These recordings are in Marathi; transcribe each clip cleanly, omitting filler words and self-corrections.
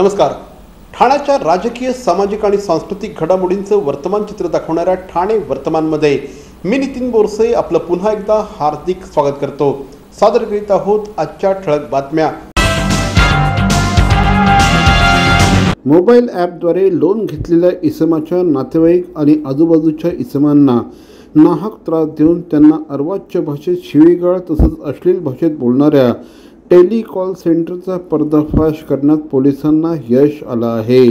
नमस्कार. ठाण्याच्या राजकीय, सामाजिक आणि सांस्कृतिक घडामोडींचं वर्तमान चित्र दाखवणाऱ्या ठाणे वर्तमानमध्ये मी नितीन बोरसे आपलं पुन्हा एकदा हार्दिक स्वागत करतो. सादर करीत आहोत आजच्या ठळक बातम्या. मोबाईल ॲपद्वारे लोन घेतलेल्या इसमाच्या नातेवाईक आणि आजूबाजूच्या इसमांना नाहक त्रास देऊन त्यांना अर्वाच्य भाषेत शिवीगाळ तसंच अश्लील भाषेत बोलणाऱ्या टेलिकॉल सेंटरचा पर्दाफाश करण्यात पोलिसांना यश आलं आहे.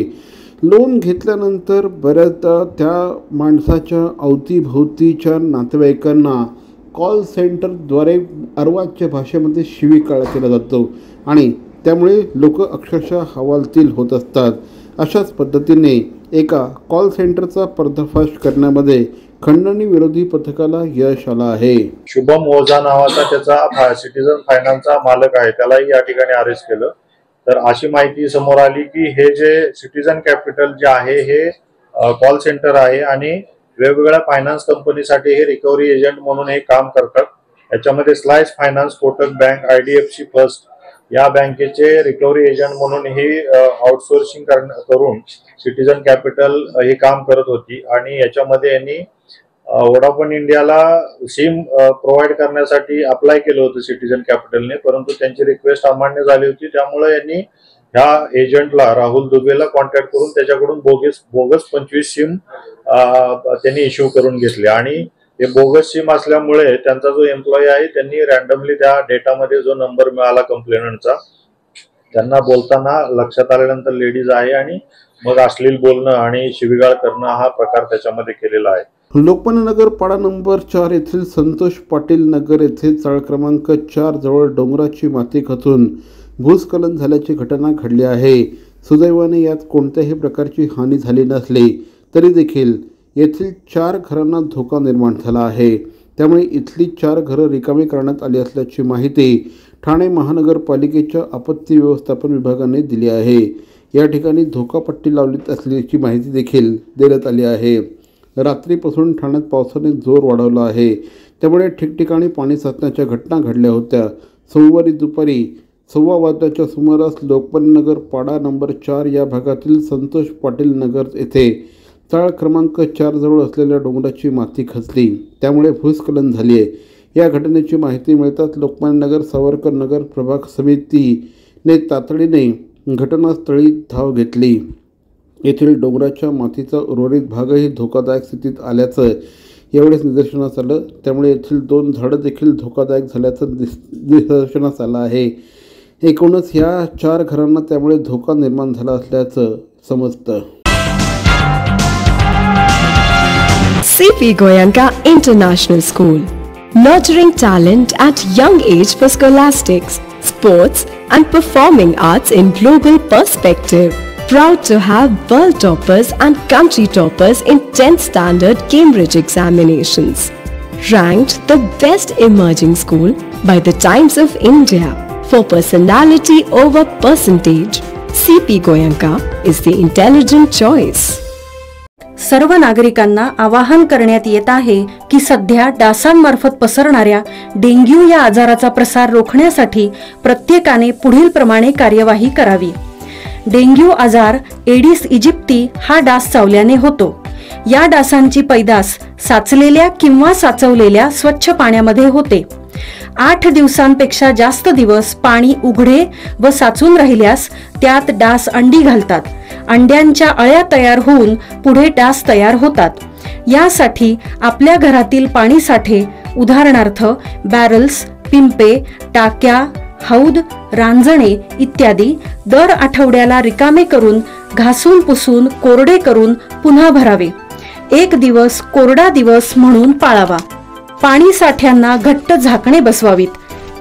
लोन घेतल्यानंतर बऱ्याचदा त्या माणसाच्या अवतीभोवतीच्या नातेवाईकांना कॉल सेंटरद्वारे अर्वाच्य भाषेमध्ये शिवीगाळ केला जातो आणि त्यामुळे लोक अक्षरशः हवालदिल होत असतात. अशाच पद्धतीने एका कॉल सेंटरचा पर्दाफाश करण्यामध्ये खंडणी विरोधी पथकाला यश आलं आहे. शुभम ओझा नावाचा त्याचा सिटीजन फायनान्सचा मालक आहे, त्यालाही या ठिकाणी अरेस्ट केलं. तर अशी माहिती समोर आली की हे जे सिटीजन कॅपिटल जे आहे हे कॉल सेंटर आहे आणि वेगवेगळ्या फायनान्स कंपनीसाठी हे रिकव्हरी एजंट म्हणून हे काम करतात. याच्यामध्ये slice finance, Kotak bank, IDFC first या बँकेचे रिकव्हरी एजंट म्हणून ही आउटसोर्सिंग करून सिटीजन कॅपिटल हे काम करत होती. आणि याच्यामध्ये यांनी वोडाफोन इंडियाला सिम प्रोव्हाइड करण्यासाठी अप्लाय केलं होतं सिटीजन कॅपिटलने, परंतु त्यांची रिक्वेस्ट अमान्य झाली होती. त्यामुळे यांनी ह्या एजंटला राहुल दुबेला कॉन्टॅक्ट करून त्याच्याकडून बोगस 25 सिम त्यांनी इश्यू करून घेतले. आणि हे बोगस सिम असल्यामुळे त्यांचा जो एम्प्लॉई आहे त्यांनी रॅन्डमली त्या डेटामध्ये जो नंबर मिळाला कंप्लेनंटचा, त्यांना बोलताना लक्षात आल्यानंतर लेडीज आहे आणि मग अश्लील बोलणं आणि शिवीगाळ करणं हा प्रकार त्याच्यामध्ये केलेला आहे. लोकमान्य नगर पाडा नंबर 4 येथील संतोष पाटील नगर येथे चाळ क्रमांक 4 जवळ डोंगराची माती खचून भूस्खलन झाल्याची घटना घडली आहे. सुदैवाने यात कोणत्याही प्रकारची हानी झाली नसली तरी देखील येथील 4 घरांना धोका निर्माण झाला आहे. त्यामुळे इथली 4 घरं रिकामी करण्यात आली असल्याची माहिती ठाणे महानगरपालिकेच्या आपत्ती व्यवस्थापन विभागाने दिली आहे. या ठिकाणी धोकापट्टी लावली असल्याची माहिती देखील देण्यात आली आहे. रात्रीपासून ठाण्यात पावसाने जोर वाढवला आहे, त्यामुळे ठिकठिकाणी पाणी साचण्याच्या घटना घडल्या होत्या. सोमवारी दुपारी 1:15 वाजल्याच्या सुमारास लोकमान्य नगर पाडा नंबर 4 या भागातील संतोष पाटील नगर येथे चाळ क्रमांक 4 जवळ असलेल्या डोंगराची माती खचली, त्यामुळे भूस्खलन झाली आहे. या घटनेची माहिती मिळताच लोकमान्य नगर सावरकर नगर प्रभाग समितीने तातडीने घटनास्थळी धाव घेतली. येथील डोंगराच्या मातीचा उर्वरित भागही धोकादायक स्थितीत आल्याचं एवढेच निदर्शनास आलं. त्यामुळे येथील 2 झाडं देखील धोकादायक झाल्याचं निदर्शनास आलं आहे. एकूणच या 4 घरांना त्यामुळे धोका निर्माण झाला असल्याचं समजतं. CP Goenka International School, nurturing talent at young age for scholastics, sports and performing arts in global perspective. Proud to have world toppers and country toppers in 10th standard Cambridge examinations. Ranked the best emerging school by the Times of India for personality over percentage. CP Goenka is the intelligent choice. सर्व नागरिकांना आवाहन करण्यात येत आहे की सध्या डासांमार्फत पसरणाऱ्या डेंग्यू या आजाराचा प्रसार रोखण्यासाठी प्रत्येकाने पुढील प्रमाणे कार्यवाही करावी. डेंग्यू आजार एडिस इजिप्ती हा डास चावल्याने होतो. या डासांची पैदास साचलेल्या किंवा साचवलेल्या स्वच्छ पाण्यामध्ये होते. 8 दिवसांपेक्षा जास्त दिवस पाणी उघडे व साचून राहिल्यास त्यात डास अंडी घालतात. अंड्यांच्या अळ्या तयार होऊन पुढे डास तयार होतात. यासाठी आपल्या घरातील पाणी साठे, उदाहरणार्थ बॅरल्स, पिंपे, टाक्या, हौद, रांजणे इत्यादी दर आठवड्याला रिकामे करून घासून पुसून कोरडे करून पुन्हा भरावे. 1 दिवस कोरडा दिवस म्हणून पाळावा. पाणी साठ्यांना घट्ट झाकणे बसवावीत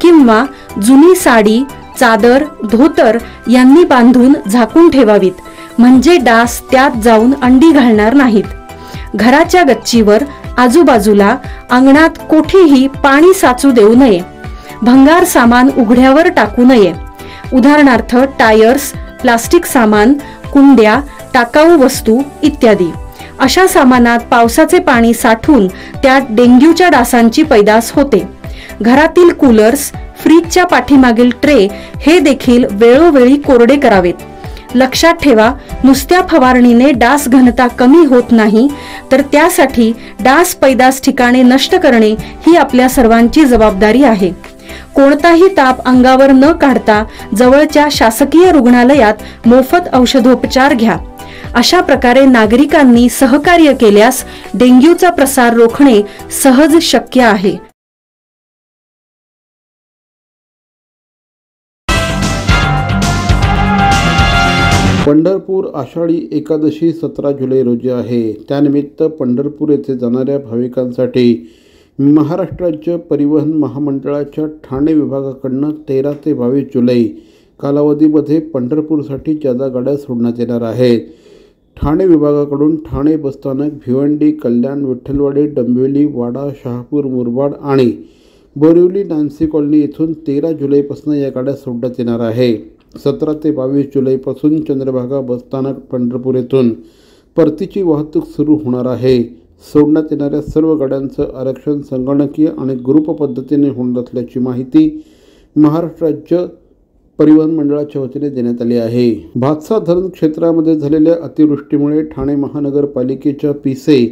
किंवा जुनी साडी, चादर, धोतर यांनी बांधून झाकून ठेवावीत, म्हणजे डास त्यात जाऊन अंडी घालणार नाहीत. घराच्या गच्चीवर, आजूबाजूला, अंगणात कोठेही पाणी साचू देऊ नये. भंगार सामान उघड्यावर टाकू नये, उदाहरणार्थ टायर्स, प्लास्टिक सामान, कुंड्या, टाकाऊ वस्तू इत्यादी. अशा सामानात पावसाचे पाणी साठून त्यात डेंग्यूच्या डासांची पैदास होते. घरातील कूलर्स, फ्रीजच्या पाठीमागील ट्रे हे देखील वेळोवेळी कोरडे करावेत. लक्षात ठेवा, नुसत्या फवारणीने डास घनता कमी होत नाही, तर त्यासाठी डास पैदास ठिकाणे नष्ट करणे ही आपल्या सर्वांची जबाबदारी आहे. कोणताही ताप अंगावर न काढता जवळच्या शासकीय रुग्णालयात मोफत औषधोपचार घ्या. अशा प्रकारे नागरिकांनी सहकार्य केल्यास डेंग्यूचा प्रसार रोखणे सहज शक्य आहे. पंढरपूर आषाढी एकादशी 17 जुलै रोजी आहे. त्यानिमित्त पंढरपूर येथे जाणाऱ्या भाविकांसाठी महाराष्ट्र राज्य परिवहन महामंडळाच्या ठाणे विभागाकडून 13 ते 22 जुलै कालावधीमध्ये पंढरपूरसाठी जादा गाड्या सोडण्यात येणार आहेत. ठाणे विभागाकडून ठाणे बसस्थानक, भिवंडी, कल्याण, विठ्ठलवाडी, डोंबिवली, वाडा, शहापूर, मुरबाड आणि बोरिवली नान्सी कॉलनी येथून 13 जुलैपासून या गाड्या सोडण्यात येणार आहे. 17 ते 22 जुलैपासून चंद्रभागा बसस्थानक पंढरपूर येथून परतीची वाहतूक सुरू होणार आहे. सोडण्यात येणाऱ्या सर्व गाड्यांचं आरक्षण संगणकीय आणि ग्रुप पद्धतीने होणार असल्याची माहिती महाराष्ट्र राज्य परिवहन मंडळाच्या वतीने देण्यात आली आहे. भातसा धरण क्षेत्रामध्ये झालेल्या अतिवृष्टीमुळे ठाणे महानगरपालिकेच्या पिसे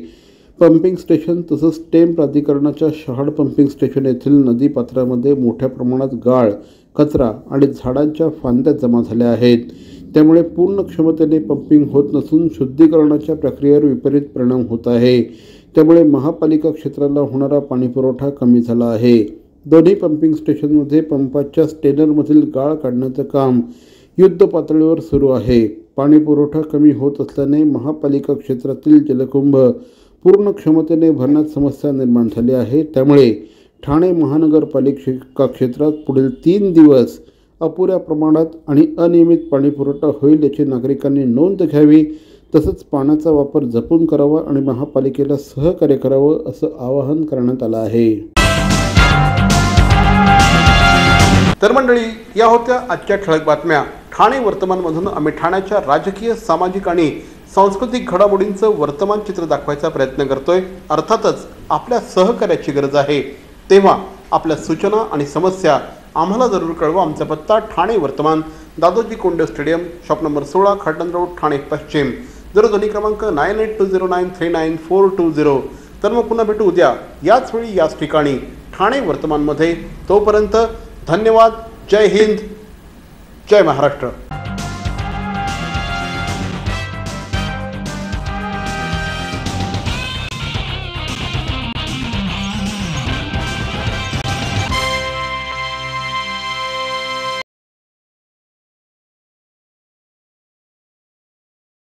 पंपिंग स्टेशन तसंच टेम प्राधिकरणाच्या शहाड पंपिंग स्टेशन येथील नदीपात्रामध्ये मोठ्या प्रमाणात गाळ, कचरा आणि झाडांच्या फांद्या जमा झाल्या आहेत. त्यामुळे पूर्ण क्षमतेने पंपिंग होत नसून शुद्धीकरणाच्या प्रक्रियेवर विपरीत परिणाम होत आहे. त्यामुळे महापालिका क्षेत्राला होणारा पाणीपुरवठा कमी झाला आहे. दोन्ही पंपिंग स्टेशनमध्ये पंपाच्या स्टेनरमधील गाळ काढण्याचं काम युद्ध पातळीवर सुरू आहे. पाणीपुरवठा कमी होत असल्याने महापालिका क्षेत्रातील जलकुंभ पूर्ण क्षमतेने भरण्यात समस्या निर्माण झाली आहे. त्यामुळे ठाणे महानगरपालिका क्षेत्रात पुढील 3 दिवस अपुऱ्या प्रमाणात आणि अनियमित पाणीपुरवठा होईल याची नागरिकांनी नोंद घ्यावी. तसंच पाण्याचा वापर जपून करावा आणि महापालिकेला सहकार्य करावं असं आवाहन करण्यात आलं आहे. तर मंडळी, या होत्या आजच्या ठळक बातम्या. ठाणे वर्तमानमधून आम्ही ठाण्याच्या राजकीय, सामाजिक आणि सांस्कृतिक घडामोडींचं वर्तमान चित्र दाखवायचा प्रयत्न करतोय. अर्थातच आपल्या सहकार्याची गरज आहे. तेव्हा आपल्या सूचना आणि समस्या आम्हाला जरूर कळवा. आमचा पत्ता ठाणे वर्तमान, Dadoji Konde stadium, shop number 16, Khatan road, Thane पश्चिम. दूरध्वनी क्रमांक 9820939420. तर मग पुन्हा भेटू उद्या याच वेळी याच ठिकाणी ठाणे वर्तमानमध्ये. तोपर्यंत धन्यवाद. जय हिंद, जय महाराष्ट्र.